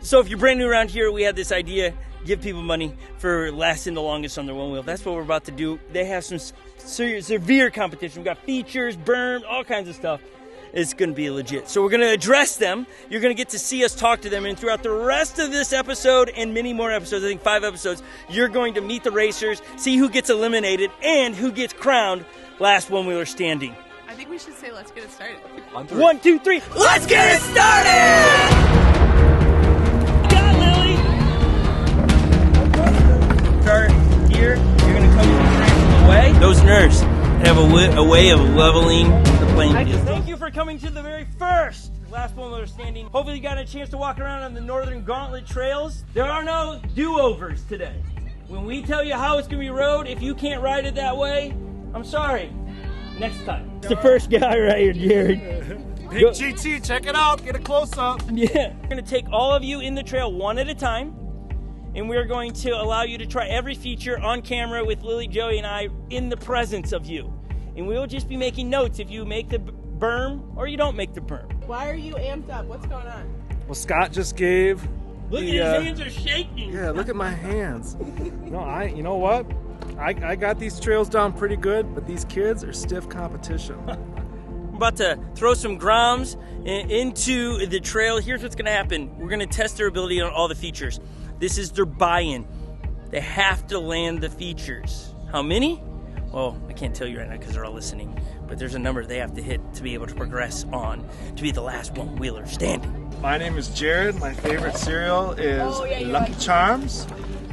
So if you're brand new around here, we had this idea, give people money for lasting the longest on their one wheel. That's what we're about to do. They have some severe competition. We've got features, berm, all kinds of stuff. It's going to be legit. So we're going to address them. You're going to get to see us talk to them. And throughout the rest of this episode and many more episodes, I think 5 episodes, you're going to meet the racers, see who gets eliminated, and who gets crowned last one-wheeler standing. I think we should say let's get it started. 1, 2, 3, let's get it started! Got Lily! Start here. You're going to come from the way. Those nerves have a way of leveling the playing field. Thank you for coming to the very first Last Onewheeler Standing. Hopefully you got a chance to walk around on the Northern Gauntlet trails. There are no do-overs today. When we tell you how it's going to be rode, if you can't ride it that way, I'm sorry. Next time. It's the first guy right here, Jared. Big GT, check it out. Get a close-up. Yeah. We're going to take all of you in the trail one at a time, and we're going to allow you to try every feature on camera with Lily, Joey, and I in the presence of you. And we will just be making notes if you make the berm or you don't make the berm. Why are you amped up? What's going on? Well, Scott just gave. Look at his hands are shaking. Yeah, look at my hands. No, you know what? I got these trails down pretty good, but these kids are stiff competition. I'm about to throw some groms into the trail. Here's what's going to happen. We're going to test their ability on all the features. This is their buy-in. They have to land the features. How many? Well, I can't tell you right now because they're all listening, but there's a number they have to hit to be able to progress on to be the last one-wheeler standing. My name is Jared. My favorite cereal is Lucky Charms.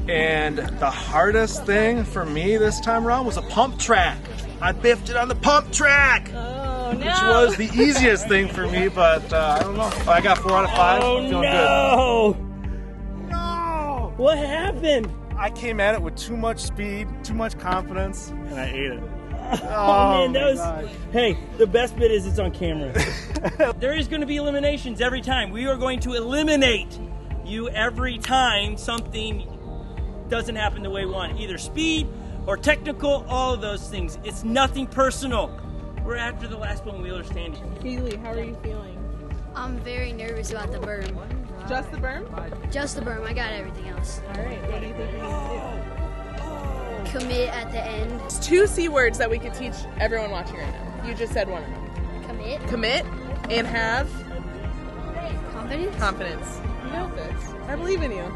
And the hardest thing for me this time around was a pump track. I biffed it on the pump track. Oh, no. Which was the easiest thing for me, but I don't know. I got 4 out of 5. Oh, I'm feeling no. good. No! What happened? I came at it with too much speed, too much confidence, and I ate it. Oh man, that was... Hey, the best bit is it's on camera. There is going to be eliminations every time. We are going to eliminate you every time something doesn't happen the way we want. Either speed or technical, all of those things. It's nothing personal. We're after the last one-wheeler standing. Kaylee, how are you feeling? I'm very nervous about the berm. Just the berm? Just the berm. I got everything else. All right, what do you think we need to do? Commit at the end. It's 2 C words that we could teach everyone watching right now. You just said one of them. Commit. Commit and have Confidence. confidence. You got this. I believe in you.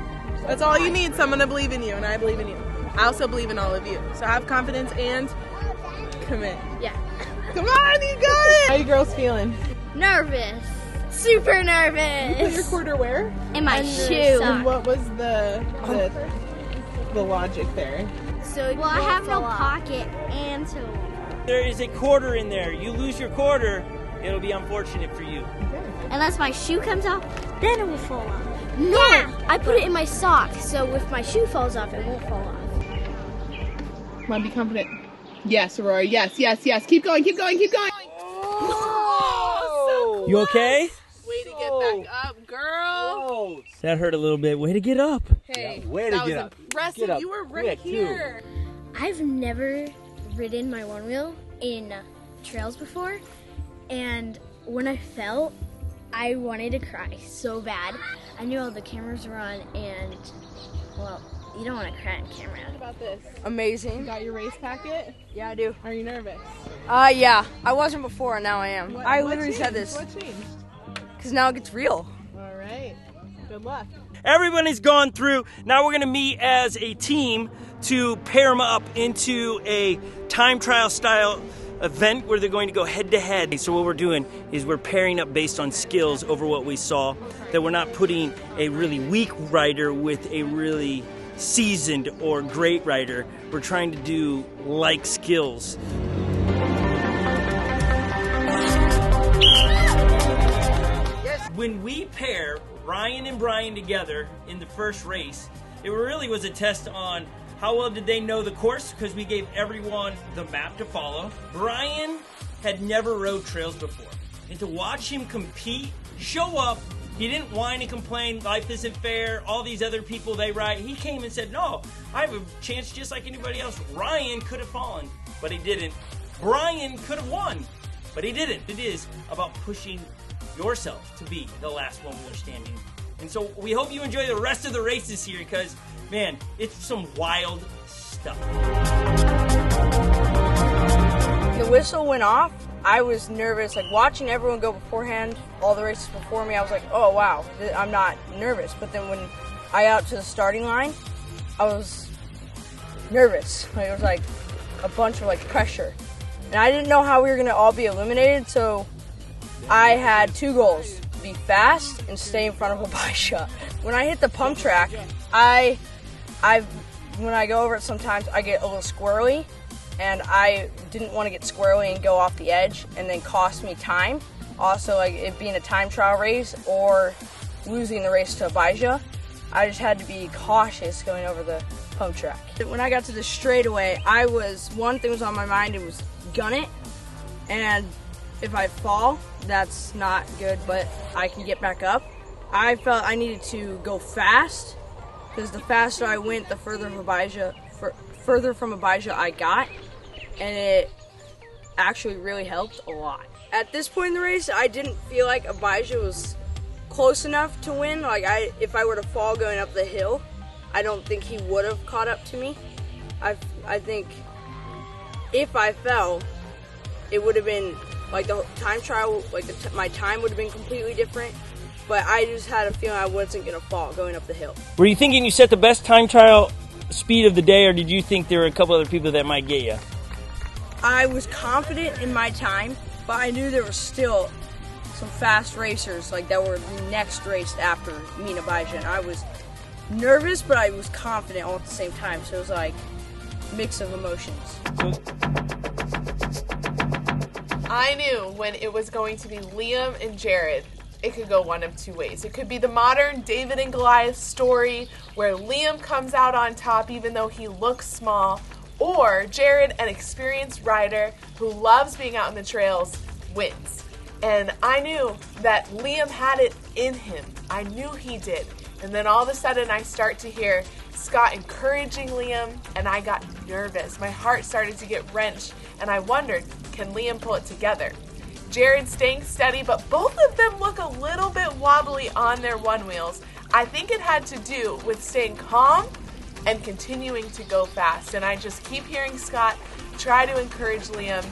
That's all you need, someone to believe in you, and I believe in you. I also believe in all of you. So have confidence and commit. Yeah. Come on, you got it! How you girls feeling? Nervous. Super You put nervous. your quarter where? In my And shoe. what was the logic there? So well, I have no pocket and so. There is a quarter in there. You lose your quarter, it'll be unfortunate for you. Unless my shoe comes off, then it will fall off. No, I put it in my sock, so if my shoe falls off, it won't fall off. Come on, be confident. Yes, Aurora. Yes, yes, yes. Keep going, keep going, keep going. Oh, so you okay? Way to get back up, girl. Whoa. That hurt a little bit. Way to get up. Hey, yeah, way to that get was up. impressive. Get up You were right quick, too. here. I've never ridden my one wheel in trails before, and when I fell, I wanted to cry so bad. I knew all the cameras were on, and well, you don't want to cry on camera. What about this? Amazing. You got your race packet? Yeah, I do. Are you nervous? Yeah. I wasn't before, and now I am. I What literally said changed? this What changed? because now it gets real. All right. Good luck. Everybody's gone through. Now we're going to meet as a team to pair them up into a time trial style event where they're going to go head to head. So what we're doing is we're pairing up based on skills over what we saw, that we're not putting a really weak rider with a really seasoned or great rider. We're trying to do like skills. When we pair Ryan and Brian together in the first race, it really was a test on how well did they know the course, because we gave everyone the map to follow. Brian had never rode trails before, and to watch him compete, show up, he didn't whine and complain, life isn't fair, all these other people they ride. He came and said, no, I have a chance just like anybody else. Ryan could have fallen, but he didn't. Brian could have won, but he didn't. It is about pushing yourself to be the last one-wheeler standing And so we hope you enjoy the rest of the races here because, man, it's some wild stuff. The whistle went off. I was nervous, like watching everyone go beforehand, all the races before me. I was like, oh wow, I'm not nervous. But then when I got to the starting line, I was nervous. Like, it was like a bunch of like pressure. And I didn't know how we were gonna all be eliminated, so I had two goals: be fast and stay in front of Elijiah. When I hit the pump track, when I go over it sometimes I get a little squirrely, and I didn't want to get squirrely and go off the edge and then cost me time. Also, like it being a time trial race or losing the race to Elijiah, I just had to be cautious going over the pump track. When I got to the straightaway, one thing was on my mind, it was gun it, and if I fall, that's not good, but I can get back up. I felt I needed to go fast, because the faster I went, the further from Elijiah I got, and it actually really helped a lot. At this point in the race, I didn't feel like Elijiah was close enough to win. Like if I were to fall going up the hill, I don't think he would have caught up to me. I think if I fell, it would have been like the time trial, like my time would have been completely different. But I just had a feeling I wasn't gonna fall going up the hill. Were you thinking you set the best time trial speed of the day, or did you think there were a couple other people that might get you? I was confident in my time, but I knew there was still some fast racers like that were the next race after me and Elijiah, and I was nervous, but I was confident all at the same time. So it was like a mix of emotions. I knew when it was going to be Liam and Jared, it could go one of two ways. It could be the modern David and Goliath story where Liam comes out on top even though he looks small, or Jared, an experienced rider who loves being out in the trails, wins. And I knew that Liam had it in him. I knew he did. And then all of a sudden I start to hear Scot encouraging Liam, and I got nervous. My heart started to get wrenched, and I wondered, can Liam pull it together? Jared staying steady, but both of them look a little bit wobbly on their one wheels. I think it had to do with staying calm and continuing to go fast. And I just keep hearing Scot try to encourage Liam,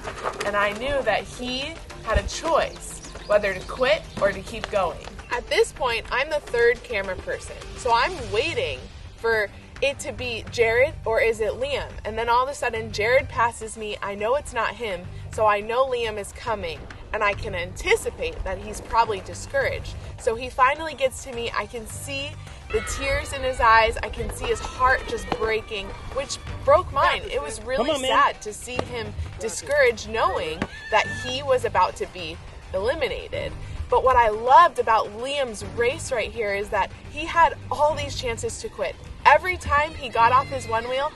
and I knew that he had a choice whether to quit or to keep going. At this point, I'm the third camera person, so I'm waiting for it to be Jared or is it Liam? And then all of a sudden Jared passes me. I know it's not him, so I know Liam is coming, and I can anticipate that he's probably discouraged. So he finally gets to me. I can see the tears in his eyes. I can see his heart just breaking, which broke mine. It was really sad to see him discouraged, knowing that he was about to be eliminated. But what I loved about Liam's race right here is that he had all these chances to quit. Every time he got off his one wheel,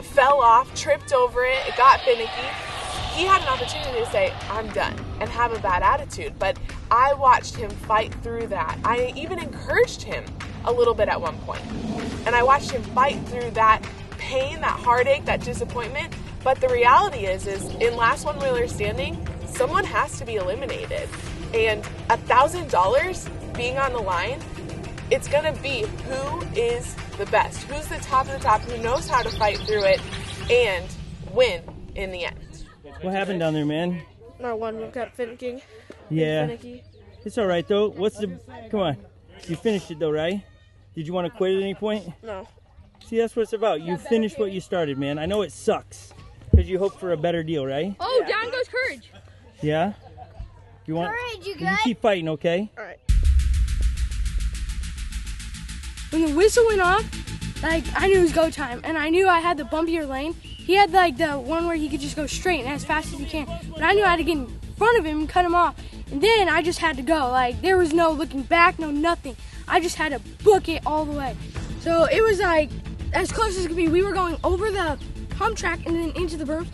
fell off, tripped over it, it got finicky, he had an opportunity to say, I'm done, and have a bad attitude. But I watched him fight through that. I even encouraged him a little bit at one point. And I watched him fight through that pain, that heartache, that disappointment. But the reality is in Last Onewheeler Standing, someone has to be eliminated. And $1,000 being on the line, it's gonna be who is the best, who's the top of the top, who knows how to fight through it and win in the end. What happened down there, man? My one wheel kept finicking. Yeah. Finicky. It's all right, though. Come on. You finished it, though, right? Did you want to quit at any point? No. See, that's what it's about. You finished what you started, man. I know it sucks because you hope for a better deal, right? Oh, down goes courage. Yeah? You want? Courage, you You good? keep fighting, okay? All right. When the whistle went off, like I knew it was go time, and I knew I had the bumpier lane. He had like the one where he could just go straight and as fast as he can, but I knew I had to get in front of him and cut him off. And then I just had to go. Like there was no looking back, no nothing. I just had to book it all the way. So it was like as close as it could be. We were going over the pump track and then into the berms.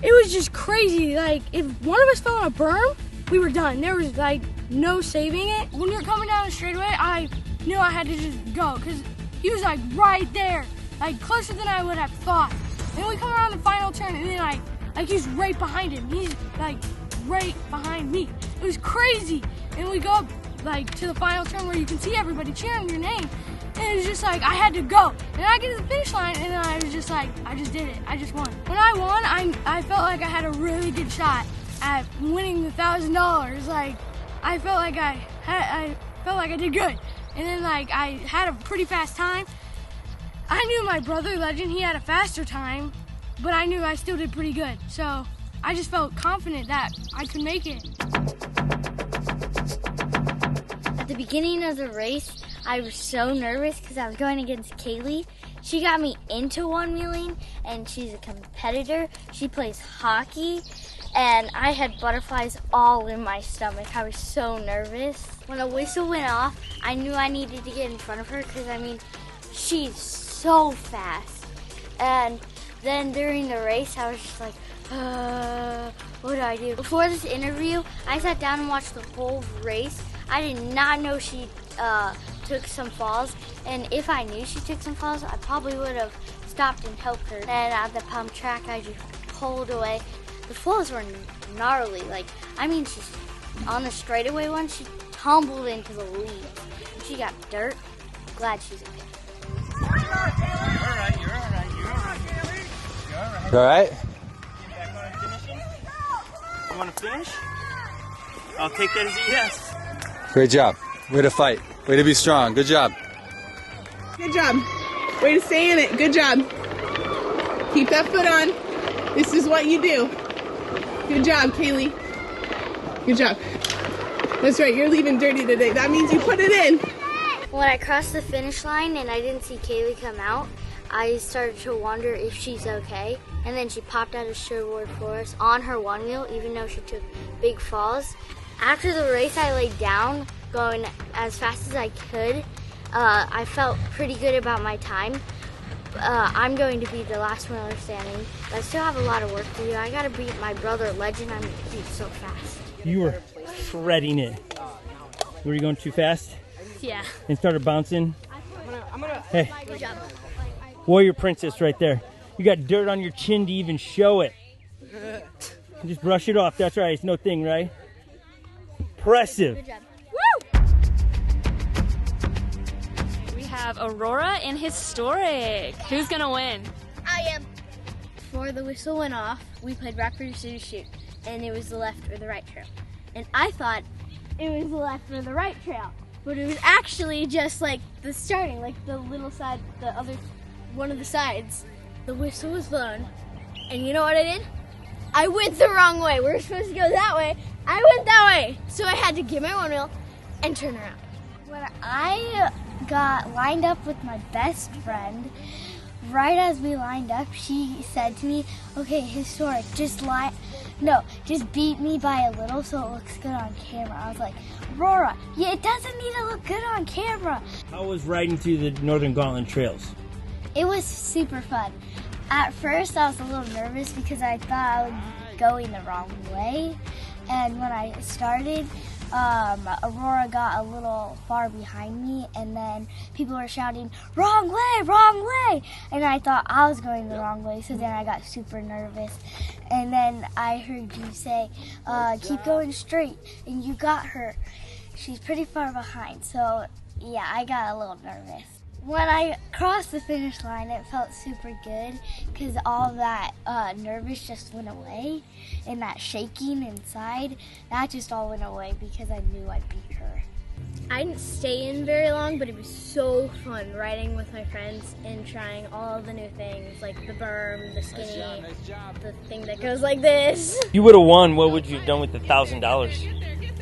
It was just crazy. Like if one of us fell on a berm, we were done. There was like no saving it. When you're coming down the straightaway, I knew I had to just go because he was like right there, like closer than I would have thought. And then we come around the final turn, and then like he's right behind him. He's like right behind me. It was crazy. And we go up like to the final turn where you can see everybody cheering your name. And it was just like, I had to go. And I get to the finish line, and then I was just like, I just did it. I just won. When I won, I felt like I had a really good shot at winning the $1,000. Like, I felt like I did good. And then like I had a pretty fast time. I knew my brother Legend, he had a faster time, but I knew I still did pretty good. So I just felt confident that I could make it. At the beginning of the race, I was so nervous because I was going against Kaylee. She got me into one-wheeling, and she's a competitor. She plays hockey, and I had butterflies all in my stomach. I was so nervous. When the whistle went off, I knew I needed to get in front of her because, I mean, she's so fast. And then during the race, I was just like, what do I do? Before this interview, I sat down and watched the whole race. I did not know she took some falls, and if I knew she took some falls, I probably would have stopped and helped her. And at the pump track, I just pulled away. The falls were gnarly. Like, I mean, she's on the straightaway one, she tumbled into the lead. She got dirt. Glad she's okay. You're all right. You're all right. You're all right. You're all right. You all right? You back on finishing? You want to finish? I'll take that as a yes. Great job. Way to fight. Way to be strong. Good job. Good job. Way to stay in it. Good job. Keep that foot on. This is what you do. Good job, Kaylee. Good job. That's right, you're leaving dirty today. That means you put it in. When I crossed the finish line and I didn't see Kaylee come out, I started to wonder if she's okay. And then she popped out a surfboard for us on her one wheel, even though she took big falls. After the race, I laid down, going as fast as I could. I felt pretty good about my time. I'm going to be the last Onewheeler standing, but I still have a lot of work to do. I gotta beat my brother Legend. I mean, he's so fast. You were shredding it. Were you going too fast? Yeah. And started bouncing? Hey, warrior princess right there. You got dirt on your chin to even show it. Just brush it off. That's right. It's no thing, right? Impressive. Good job. We have Aurora and Historic. Who's gonna win? I am. Before the whistle went off, we played rock, paper, scissors, shoot, and it was the left or the right trail. And I thought it was the left or the right trail, but it was actually just like the starting, like the little side, the other, one of the sides. The whistle was blown, and you know what I did? I went the wrong way. We were supposed to go that way. I went that way, so I had to get my one wheel and turn around. When I got lined up with my best friend, right as we lined up, she said to me, okay, Historic, just beat me by a little so it looks good on camera. I was like, Aurora, yeah, it doesn't need to look good on camera. How was riding through the Northern Gauntlet trails? It was super fun. At first, I was a little nervous because I thought I would be going the wrong way. And when I started, Aurora got a little far behind me, and then people were shouting, wrong way, wrong way! And I thought I was going the wrong way, so then I got super nervous. And then I heard you say, keep going straight, and you got her. She's pretty far behind, so yeah, I got a little nervous. When I crossed the finish line, it felt super good because all that nervous just went away, and that shaking inside, that just all went away because I knew I beat her. I didn't stay in very long, but it was so fun riding with my friends and trying all the new things, like the berm, the skinny, the thing that goes like this. You would have won. What would you have done with the $1,000?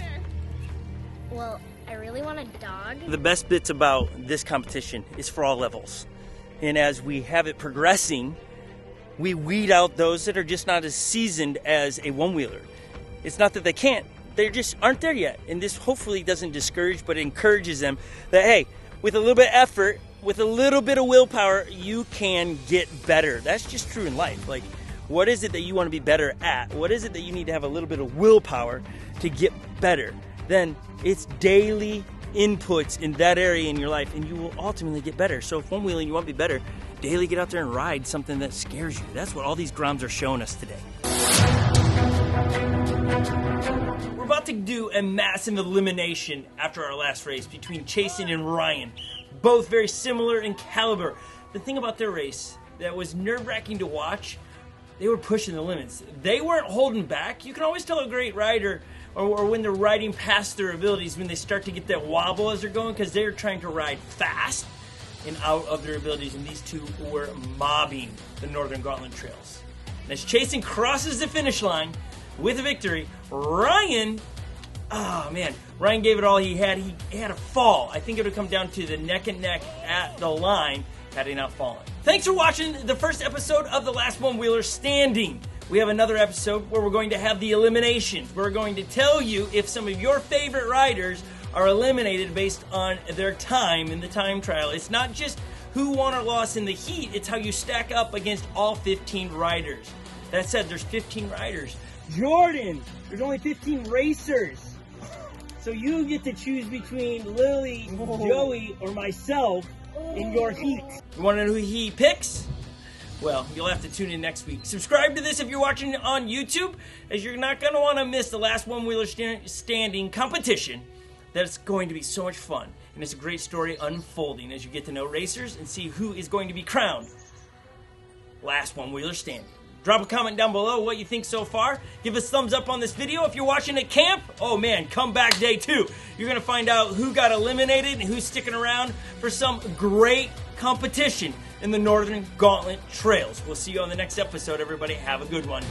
Well, I really want a dog. The best bits about this competition is for all levels. And as we have it progressing, we weed out those that are just not as seasoned as a one-wheeler. It's not that they can't. They just aren't there yet. And this hopefully doesn't discourage, but encourages them that, hey, with a little bit of effort, with a little bit of willpower, you can get better. That's just true in life. Like, what is it that you want to be better at? What is it that you need to have a little bit of willpower to get better? Then it's daily inputs in that area in your life, and you will ultimately get better. So if one-wheeling, you want to be better, daily get out there and ride something that scares you. That's what all these grounds are showing us today. We're about to do a massive elimination after our last race between Chasen and Ryan. Both very similar in caliber. The thing about their race that was nerve-wracking to watch, they were pushing the limits. They weren't holding back. You can always tell a great rider or when they're riding past their abilities when they start to get that wobble as they're going, because they're trying to ride fast and out of their abilities, and these two were mobbing the Northern Gauntlet trails. And as Chasen crosses the finish line with a victory, Ryan gave it all he had. He had a fall. I think it would come down to the neck and neck at the line had he not fallen. Thanks for watching the first episode of the Last Onewheeler Standing. We have another episode where we're going to have the elimination. We're going to tell you if some of your favorite riders are eliminated based on their time in the time trial. It's not just who won or lost in the heat, it's how you stack up against all 15 riders. That said, there's 15 riders. Jordan, there's only 15 racers. So you get to choose between Lily, Joey, or myself in your heat. You want to know who he picks? Well, you'll have to tune in next week. Subscribe to this if you're watching on YouTube, as you're not going to want to miss the Last Onewheeler Standing competition. That's going to be so much fun. And it's a great story unfolding as you get to know racers and see who is going to be crowned Last Onewheeler Standing. Drop a comment down below what you think so far. Give us a thumbs up on this video. If you're watching at camp, oh man, come back day 2. You're going to find out who got eliminated and who's sticking around for some great competition in the Northern Gauntlet Trails. We'll see you on the next episode, everybody. Have a good one.